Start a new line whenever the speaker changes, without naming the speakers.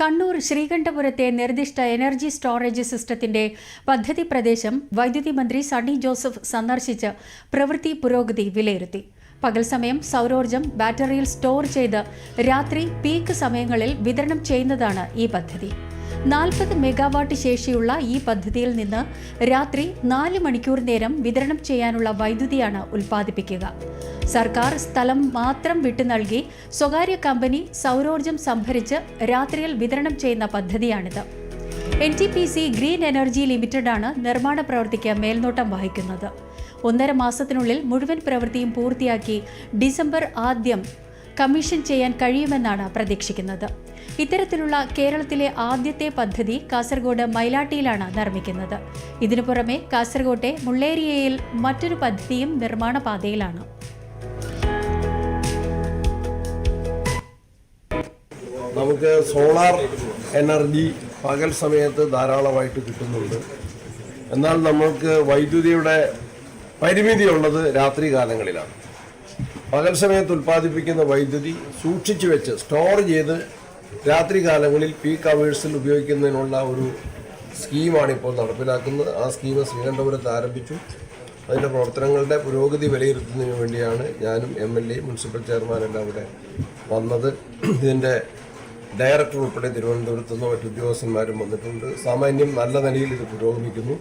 കണ്ണൂർ ശ്രീകണ്ഠപുരത്തെ നിർദ്ദിഷ്ട energy storage സിസ്റ്റത്തിന്റെ പദ്ധതി പ്രദേശം വൈദ്യുതി മന്ത്രി സണ്ണി ജോസഫ് സന്ദർശിച്ച് പ്രവൃത്തി പുരോഗതി വിലയിരുത്തി. പകൽ സമയം സൗരോർജ്ജം ബാറ്ററിയിൽ സ്റ്റോർ ചെയ്ത് രാത്രി പീക്ക് സമയങ്ങളിൽ വിതരണം ചെയ്യുന്നതാണ് ഈ പദ്ധതി. 40 മെഗാവാട്ട് ശേഷിയുള്ള ഈ പദ്ധതിയിൽ നിന്ന് രാത്രി 4 മണിക്കൂർ നേരം വിതരണം ചെയ്യാനുള്ള വൈദ്യുതിയാണ് ഉൽപ്പാദിപ്പിക്കുക. സർക്കാർ സ്ഥലം മാത്രം വിട്ടു നൽകി സ്വകാര്യ കമ്പനി സൗരോർജ്ജം സംഭരിച്ച് രാത്രിയിൽ വിതരണം ചെയ്യുന്ന പദ്ധതിയാണിത്. NTPC ഗ്രീൻ എനർജി ലിമിറ്റഡാണ് നിർമ്മാണ പ്രവൃത്തിക്ക് മേൽനോട്ടം വഹിക്കുന്നത്. 1.5 മാസത്തിനുള്ളിൽ മുഴുവൻ പ്രവൃത്തിയും പൂർത്തിയാക്കി ഡിസംബർ ആദ്യം കമ്മീഷൻ ചെയ്യാൻ കഴിയുമെന്നാണ് പ്രതീക്ഷിക്കുന്നത്. ഇത്തരത്തിലുള്ള കേരളത്തിലെ ആദ്യത്തെ പദ്ധതി കാസർഗോഡ് മൈലാട്ടിയിലാണ് നിർമ്മിക്കുന്നത്. ഇതിനു പുറമെ കാസർഗോട്ടെ മുള്ളേരിയയിൽ മറ്റൊരു പദ്ധതിയും നിർമ്മാണ പാതയിലാണ്.
നമുക്ക് സോളാർ എനർജി പകൽ സമയത്ത് ധാരാളമായിട്ട് കിട്ടുന്നുണ്ട്. എന്നാൽ നമ്മൾക്ക് വൈദ്യുതിയുടെ പരിമിതിയുള്ളത് രാത്രി കാലങ്ങളിലാണ്. പകൽ സമയത്ത് ഉൽപ്പാദിപ്പിക്കുന്ന വൈദ്യുതി സൂക്ഷിച്ചു വെച്ച് സ്റ്റോർ ചെയ്ത് രാത്രി കാലങ്ങളിൽ പീക്ക് അവേഴ്സിൽ ഉപയോഗിക്കുന്നതിനുള്ള ഒരു സ്കീമാണ് ഇപ്പോൾ നടപ്പിലാക്കുന്നത്. ആ സ്കീം ശ്രീകണ്ഠപുരത്ത് ആരംഭിച്ചു. അതിൻ്റെ പ്രവർത്തനങ്ങളുടെ പുരോഗതി വിലയിരുത്തുന്നതിന് വേണ്ടിയാണ് ഞാനും MLA മുനിസിപ്പൽ ചെയർമാനെല്ലാം അവിടെ വന്നത്. ഇതിൻ്റെ ഡയറക്ടർ ഉൾപ്പെടെ തിരുവനന്തപുരത്ത് നിന്ന് മറ്റു ഉദ്യോഗസ്ഥന്മാരും വന്നിട്ടുണ്ട്. സാമാന്യം നല്ല നിലയിൽ ഇത് പുരോഗമിക്കുന്നു.